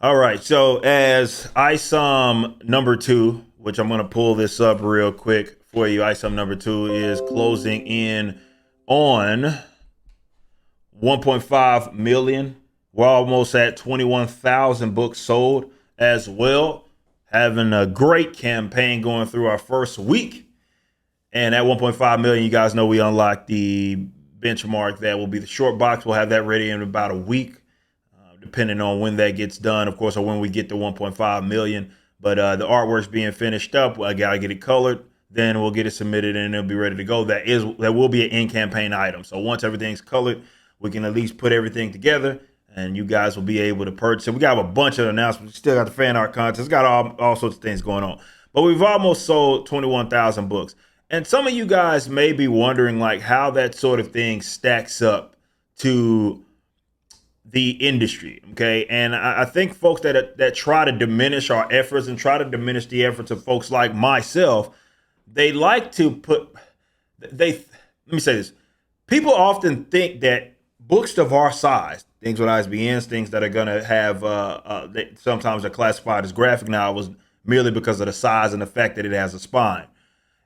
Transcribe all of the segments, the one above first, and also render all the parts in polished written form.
All right. So as Isom number two, which I'm going to pull this up real quick for you, Isom number two is closing in on 1.5 million. We're almost at 21,000 books sold as well. Having a great campaign going through our first week. And at 1.5 million, you guys know we unlocked the benchmark that will be the short box. We'll have that ready in about a week, depending on when that gets done, of course, or when we get to 1.5 million. But the artwork's being finished up. I gotta get it colored. Then we'll get it submitted and it'll be ready to go. That will be an in-campaign item. So once everything's colored, we can at least put everything together, and you guys will be able to purchase it. We got a bunch of announcements. We still got the fan art contest. Got all sorts of things going on. But we've almost sold 21,000 books. And some of you guys may be wondering like how that sort of thing stacks up to the industry. Okay. And I think folks that try to diminish our efforts and try to diminish the efforts of folks like myself, they like to let me say this. People often think that books of our size, things with ISBNs, things that are going to have, sometimes are classified as graphic novels merely because of the size and the fact that it has a spine.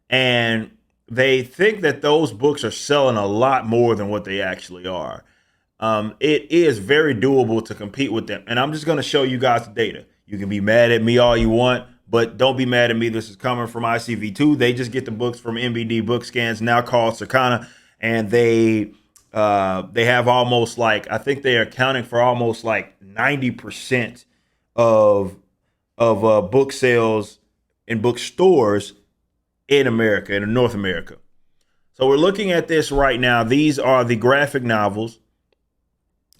And they think that those books are selling a lot more than what they actually are. It is very doable to compete with them. And I'm just going to show you guys the data. You can be mad at me all you want, but don't be mad at me. This is coming from ICV2. They just get the books from MBD Book Scans, now called Circana, and they have almost like, I think they are accounting for almost like 90% of book sales in bookstores in America, in North America. So we're looking at this right now. These are the graphic novels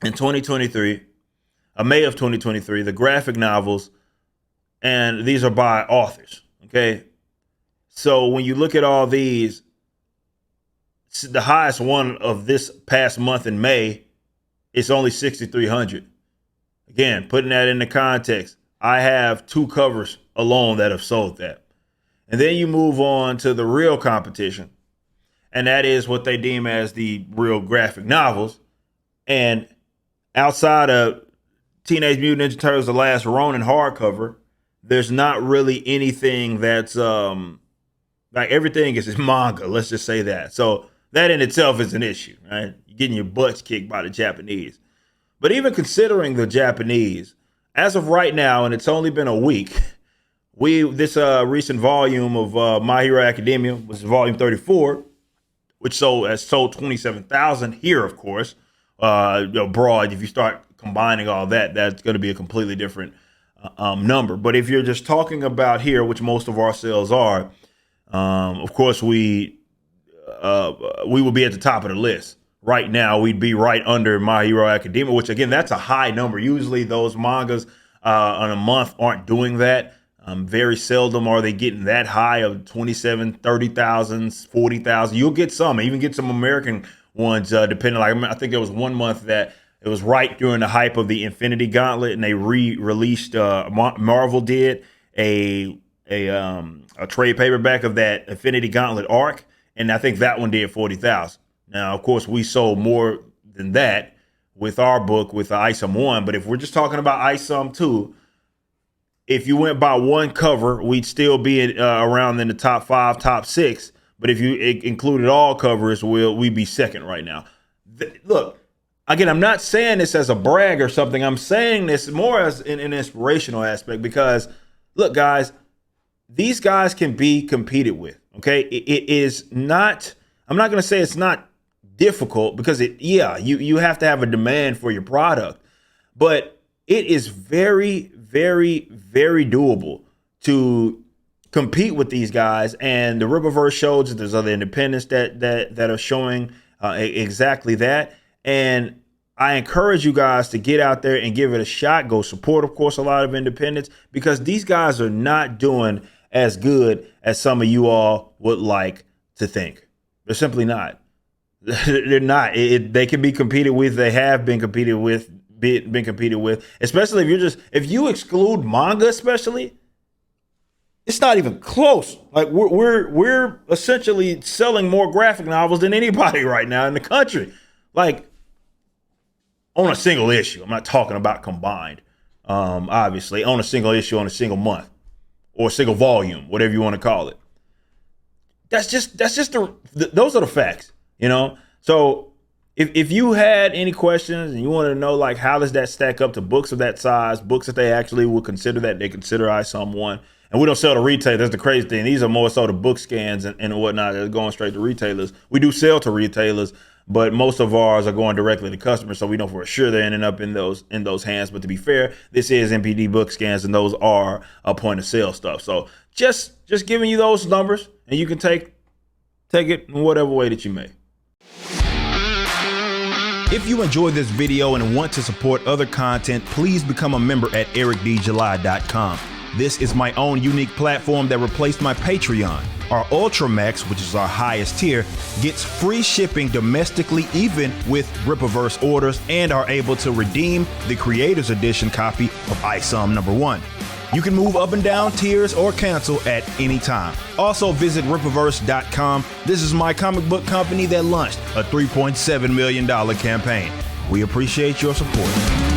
in 2023, May of 2023, the graphic novels, and these are by authors, okay? So when you look at all these, the highest one of this past month in May, it's only 6,300. Again, putting that into context, I have 2 covers alone that have sold that. And then you move on to the real competition, and that is what they deem as the real graphic novels. And outside of Teenage Mutant Ninja Turtles: The Last Ronin hardcover, there's not really anything that's like everything is manga. Let's just say that. So that in itself is an issue, right? You're getting your butts kicked by the Japanese. But even considering the Japanese, as of right now, and it's only been a week, this recent volume of My Hero Academia was volume 34, which has sold 27,000 here, of course. Broad, if you start combining all that, that's going to be a completely different number. But if you're just talking about here, which most of our sales are, of course we will be at the top of the list. Right now, we'd be right under My Hero Academia, which again, that's a high number. Usually those mangas on a month aren't doing that. Very seldom are they getting that high of 27, 30,000, 40,000. You'll get some, even get some American ones, depending. Like I think there was one month that it was right during the hype of the Infinity Gauntlet, and they released. Marvel did a trade paperback of that Infinity Gauntlet arc, and I think that one did 40,000. Now, of course, we sold more than that with our book with Isom 1, but if we're just talking about Isom 2. If you went by one cover, we'd still be around in the top 5, top 6. But if you included all covers, we'd be second right now. Look, again, I'm not saying this as a brag or something. I'm saying this more as an inspirational aspect because, look, guys, these guys can be competed with. Okay, it is not. I'm not going to say it's not difficult because you have to have a demand for your product, but it is very, very, very doable to compete with these guys. And the Riververse shows that there's other independents that are showing exactly that. And I encourage you guys to get out there and give it a shot. Go support, of course, a lot of independents because these guys are not doing as good as some of you all would like to think. They're simply not. They're not. They can be competed with. They have been competed with. Been competed with, especially if you exclude manga, especially, it's not even close. Like we're essentially selling more graphic novels than anybody right now in the country. Like on a single issue. I'm not talking about combined. obviously, on a single issue, on a single month, or a single volume, whatever you want to call it. That's just those are the facts, you know? So if you had any questions and you want to know, like, how does that stack up to books of that size, books that they actually would consider that they consider Isom one, and we don't sell to retail. That's the crazy thing. These are more so the book scans and whatnot that are going straight to retailers. We do sell to retailers, but most of ours are going directly to customers, so we know for sure they're ending up in those hands. But to be fair, this is MPD book scans, and those are a point of sale stuff. So just giving you those numbers, and you can take it in whatever way that you may. If you enjoyed this video and want to support other content, please become a member at ericdjuly.com. This is my own unique platform that replaced my Patreon. Our Ultramax, which is our highest tier, gets free shipping domestically even with Rippaverse orders, and are able to redeem the Creators Edition copy of Isom #1. You can move up and down tiers or cancel at any time. Also visit Rippaverse.com. This is my comic book company that launched a $3.7 million campaign. We appreciate your support.